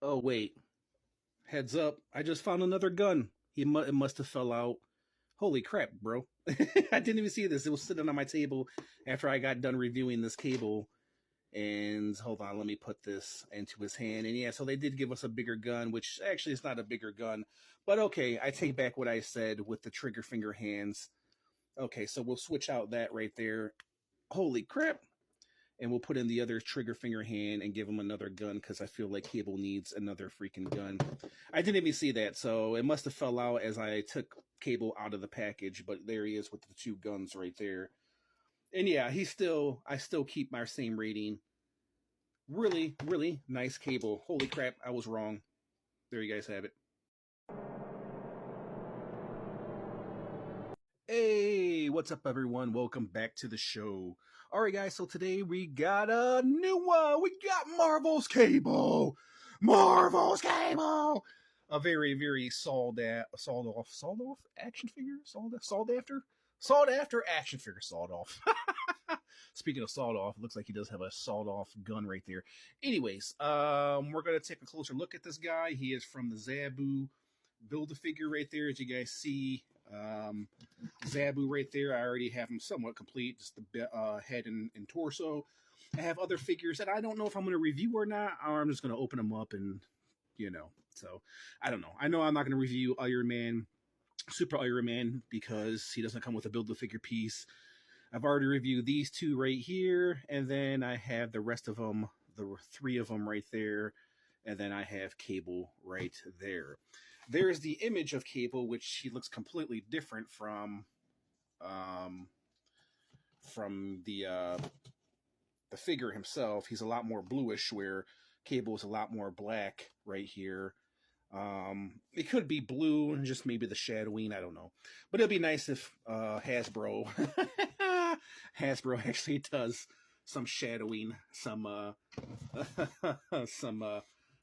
Oh wait, heads up! I just found another gun. It must have fell out. Holy crap, bro! I didn't even see this. It was sitting on my table after I got done reviewing this cable. And hold on, let me put this into his hand. And yeah, so they did give us a bigger gun, which actually is not a bigger gun, but okay, I take back what I said with the trigger finger hands. Okay, so we'll switch out that right there. Holy crap! And we'll put in the other trigger finger hand and give him another gun because I feel like Cable needs another freaking gun. I didn't even see that, so it must have fell out as I took Cable out of the package. But there he is with the two guns right there. And yeah, I still keep my same rating. Really, really nice Cable. Holy crap, I was wrong. There you guys have it. Hey, what's up, everyone? Welcome back to the show. All right, guys, so today we got a new one. We got Marvel's Cable. Marvel's Cable. A very, very sawed off action figure? Sawed after action figure, sawed off. Speaking of sawed off, it looks like he does have a sawed off gun right there. Anyways, we're going to take a closer look at this guy. He is from the Zabu Build-A-Figure right there, as you guys see. Zabu right there, I already have him somewhat complete, just the head and torso. I have other figures that I don't know if I'm going to review or not, or I'm just going to open them up and, so I don't know. I know I'm not going to review Iron Man, Super Iron Man, because he doesn't come with a Build-A-Figure piece. I've already reviewed these two right here, and then I have the rest of them, the three of them right there, and then I have Cable right there. There is the image of Cable, which he looks completely different from the figure himself. He's a lot more bluish, where Cable is a lot more black right here. It could be blue and just maybe the shadowing. I don't know, but it'd be nice if Hasbro Hasbro actually does some shadowing, some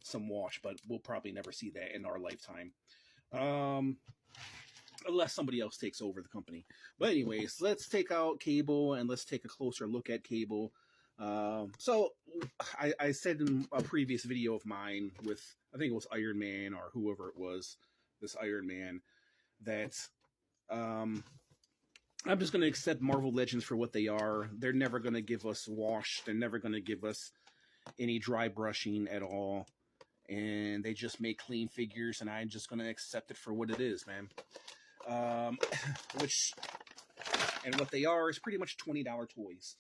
some wash, but we'll probably never see that in our lifetime. Um, Unless somebody else takes over the company. But anyways, let's take out Cable and let's take a closer look at Cable. So I said in a previous video of mine with, I think it was Iron Man or whoever it was, this Iron Man, that I'm just going to accept Marvel Legends for what they are. They're never going to give us wash. They're never going to give us any dry brushing at all. And they just make clean figures, and I'm just going to accept it for what it is, man. Which, and what they are is pretty much $20 toys.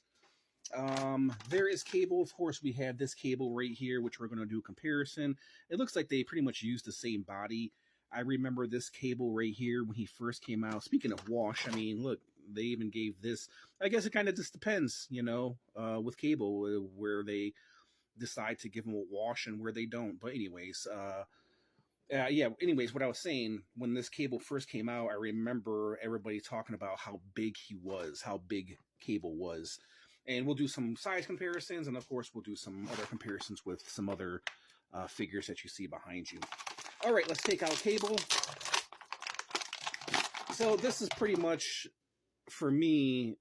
There is Cable. Of course, we have this Cable right here, which we're going to do a comparison. It looks like they pretty much use the same body. I remember this Cable right here when he first came out. Speaking of wash, I mean, look, they even gave this. I guess it kind of just depends, with Cable, where they decide to give him a wash and where they don't. But anyways, what I was saying, when this Cable first came out, I remember everybody talking about how big he was, how big Cable was. And we'll do some size comparisons, and of course, we'll do some other comparisons with some other figures that you see behind you. All right, let's take out Cable. So this is pretty much, for me,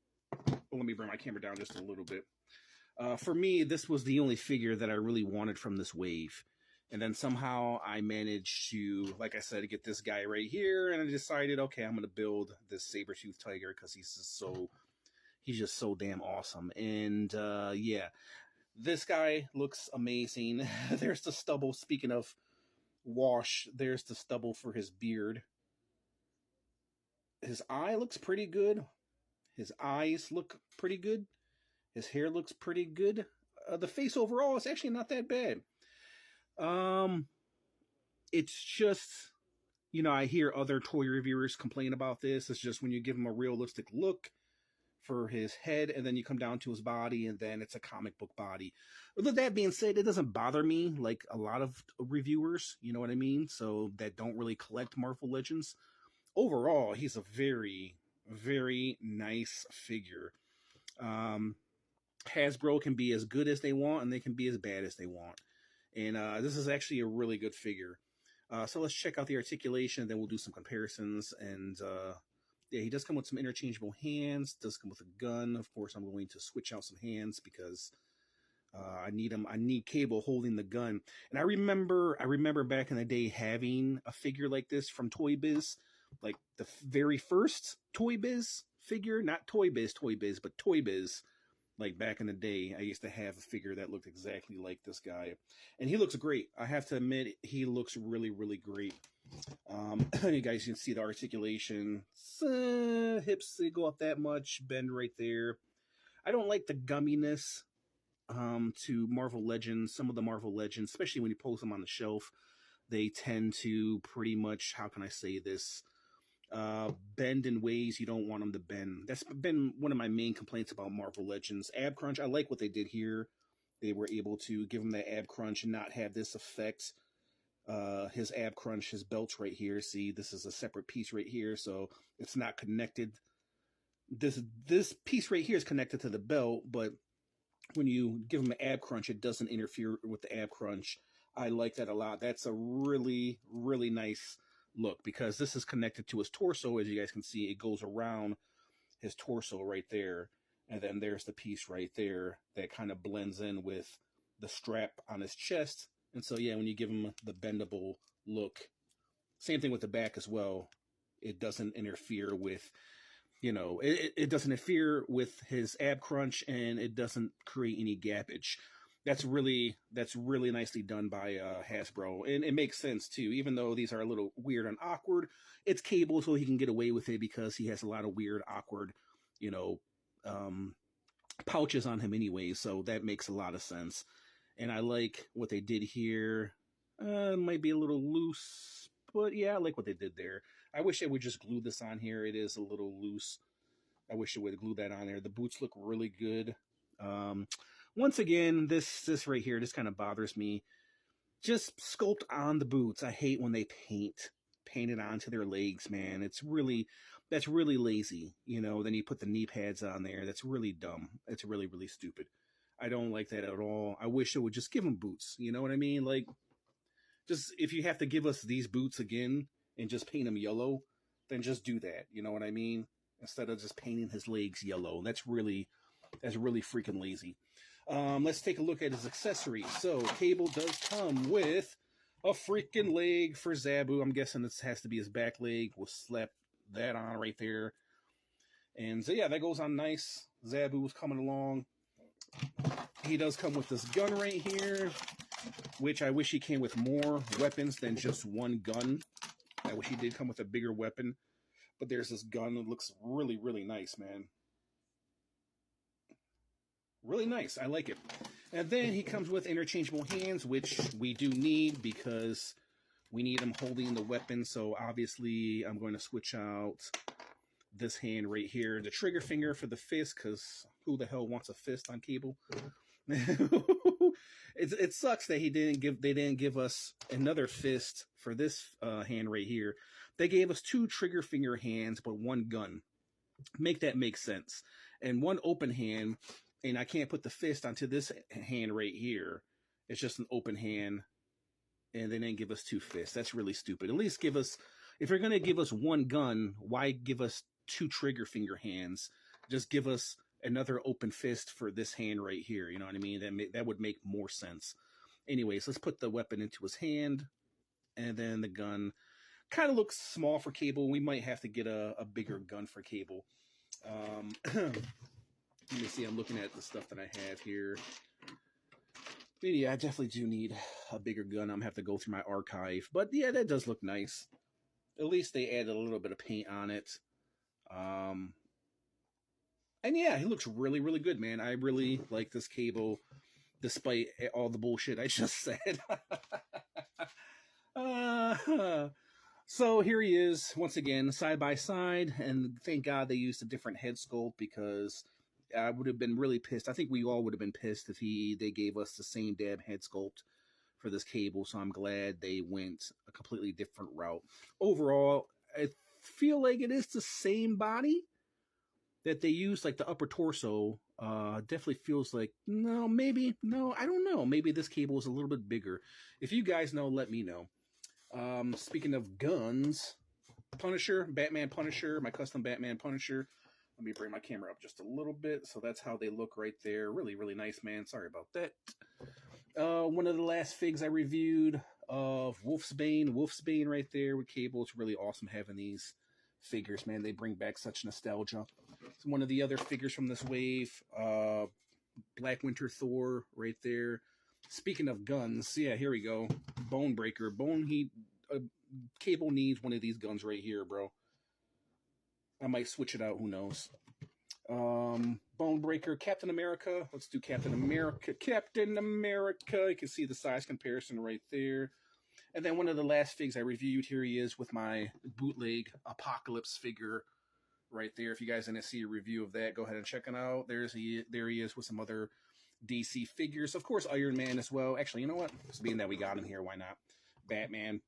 let me bring my camera down just a little bit. For me, this was the only figure that I really wanted from this wave. And then somehow I managed to, like I said, get this guy right here, and I decided, okay, I'm going to build this saber-toothed tiger because he's just so damn awesome. And yeah, this guy looks amazing. There's the stubble. Speaking of wash, there's the stubble for his beard. His eye looks pretty good. His eyes look pretty good. His hair looks pretty good. The face overall is actually not that bad. It's just, I hear other toy reviewers complain about this. It's just when you give him a realistic look for his head, and then you come down to his body, and then it's a comic book body. With that being said, it doesn't bother me like a lot of reviewers, you know what I mean? So that don't really collect Marvel Legends. Overall, he's a very, very nice figure. Hasbro can be as good as they want, and they can be as bad as they want. And this is actually a really good figure. So let's check out the articulation, then we'll do some comparisons. And yeah, he does come with some interchangeable hands, does come with a gun. Of course, I'm going to switch out some hands because I need Cable holding the gun. And I remember back in the day having a figure like this from Toy Biz, like the very first Toy Biz figure, not Toy Biz, but Toy Biz. Like back in the day, I used to have a figure that looked exactly like this guy, and he looks great. I have to admit, he looks really, really great. You guys can see the articulation. Hips, they go up that much, bend right there. I don't like the gumminess to Marvel Legends. Some of the Marvel Legends, especially when you post them on the shelf, they tend to pretty much, how can I say this, bend in ways you don't want them to bend. That's been one of my main complaints about Marvel Legends. Ab crunch, I like what they did here. They were able to give him that ab crunch and not have this affect his ab crunch, his belts right here. See, this is a separate piece right here, so it's not connected. This piece right here is connected to the belt, but when you give him an ab crunch, it doesn't interfere with the ab crunch. I like that a lot. That's a really, really nice look, because this is connected to his torso. As you guys can see, it goes around his torso right there, and then there's the piece right there that kind of blends in with the strap on his chest. And so yeah, when you give him the bendable look, same thing with the back as well, it doesn't interfere with, you know, it doesn't interfere with his ab crunch, and it doesn't create any gappage. That's really nicely done by Hasbro, and it makes sense too. Even though these are a little weird and awkward, it's Cable, so he can get away with it because he has a lot of weird, awkward, you know, pouches on him anyway. So that makes a lot of sense. And I like what they did here. It might be a little loose, but yeah, I like what they did there. I wish they would just glue this on here. It is a little loose. I wish they would glue that on there. The boots look really good. Once again, this right here, this kind of bothers me. Just sculpt on the boots. I hate when they paint it onto their legs, man. That's really lazy. You know, then you put the knee pads on there. That's really dumb. It's really, really stupid. I don't like that at all. I wish they would just give them boots. You know what I mean? Like, just, if you have to give us these boots again and just paint them yellow, then just do that. You know what I mean? Instead of just painting his legs yellow. That's really freaking lazy. Let's take a look at his accessories. So Cable does come with a freaking leg for Zabu. I'm guessing this has to be his back leg. We'll slap that on right there. And so yeah, that goes on nice. Zabu was coming along. He does come with this gun right here, which I wish he came with more weapons than just one gun. I wish he did come with a bigger weapon. But there's this gun that looks really, really nice, man. Really nice. I like it. And then he comes with interchangeable hands, which we do need because we need him holding the weapon. So obviously I'm going to switch out this hand right here, the trigger finger for the fist, because who the hell wants a fist on Cable? It sucks that they didn't give us another fist for this hand right here. They gave us 2 trigger finger hands, but 1 gun. Make that make sense. And 1 open hand. And I can't put the fist onto this hand right here. It's just an open hand. And they didn't give us 2 fists. That's really stupid. At least give us, if you're going to give us 1 gun, why give us 2 trigger finger hands? Just give us another open fist for this hand right here. You know what I mean? That would make more sense. Anyways, let's put the weapon into his hand. And then the gun kind of looks small for Cable. We might have to get a bigger gun for Cable. Let me see, I'm looking at the stuff that I have here. But yeah, I definitely do need a bigger gun. I'm going to have to go through my archive. But yeah, that does look nice. At least they added a little bit of paint on it. And yeah, he looks really, really good, man. I really like this Cable, despite all the bullshit I just said. So here he is, once again, side by side. And thank God they used a different head sculpt, because I would have been really pissed. I think we all would have been pissed if they gave us the same damn head sculpt for this Cable. So I'm glad they went a completely different route. Overall, I feel like it is the same body that they used, like the upper torso. Definitely feels like, no, I don't know. Maybe this Cable is a little bit bigger. If you guys know, let me know. Speaking of guns, Punisher, Batman Punisher, my custom Batman Punisher. Let me bring my camera up just a little bit. So that's how they look right there. Really, really nice, man. Sorry about that. One of the last figs I reviewed of Wolfsbane right there with Cable. It's really awesome having these figures, man. They bring back such nostalgia. It's one of the other figures from this wave, Black Winter Thor right there. Speaking of guns, yeah, here we go. Bonebreaker. Cable needs one of these guns right here, bro. I might switch it out, who knows. Bonebreaker, Captain America. Let's do Captain America. Captain America. You can see the size comparison right there. And then one of the last figs I reviewed, here he is with my bootleg Apocalypse figure right there. If you guys didn't see a review of that, go ahead and check it out. There he is with some other DC figures. Of course, Iron Man as well. Actually, you know what? Just being that we got him here, why not? Batman.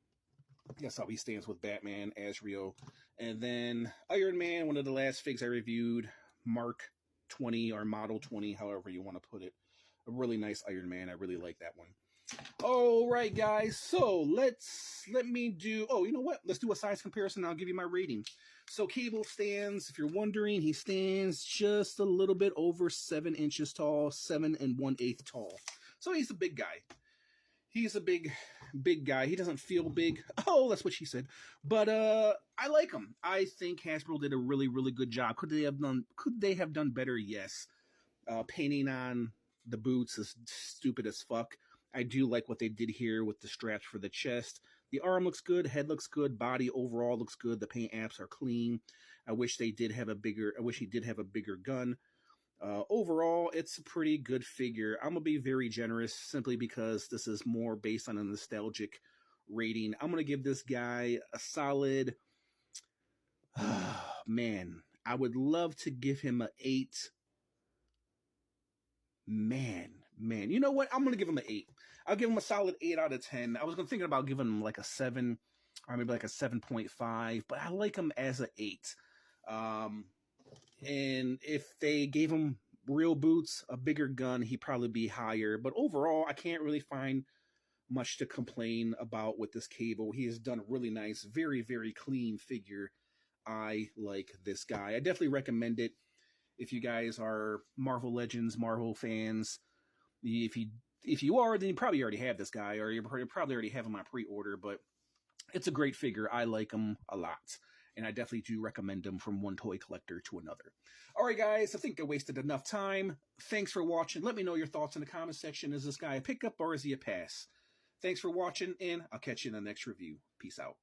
That's how he stands with Batman, Azrael. And then Iron Man, one of the last figs I reviewed, Mark 20 or Model 20, however you want to put it. A really nice Iron Man. I really like that one. All right, guys. So let me do. Oh, you know what? Let's do a size comparison. I'll give you my rating. So Cable stands, if you're wondering, he stands just a little bit over 7 inches tall, 7 1/8 tall. So he's a big guy. He's a big guy. He doesn't feel big. Oh, that's what she said. But I like him. I think Hasbro did a really, really good job. Could they have done better? Yes. Painting on the boots is stupid as fuck. I do like what they did here with the straps for the chest. The arm looks good, head looks good, body overall looks good. The paint apps are clean. I wish he did have a bigger gun. Overall, it's a pretty good figure. I'm gonna be very generous simply because this is more based on a nostalgic rating. I'm gonna give this guy a solid. Man, I would love to give him an 8. Man, you know what? I'm gonna give him an 8. I'll give him a solid 8 out of 10. I was thinking about giving him like a 7 or maybe like a 7.5, but I like him as an 8. And if they gave him real boots, a bigger gun, he'd probably be higher. But overall, I can't really find much to complain about with this Cable. He has done a really nice, very, very clean figure. I like this guy. I definitely recommend it. If you guys are Marvel Legends, Marvel fans, if you are, then you probably already have this guy, or you probably already have him on pre-order, but it's a great figure. I like him a lot, and I definitely do recommend him from one toy collector to another. All right, guys, I think I wasted enough time. Thanks for watching. Let me know your thoughts in the comment section. Is this guy a pickup or is he a pass? Thanks for watching, and I'll catch you in the next review. Peace out.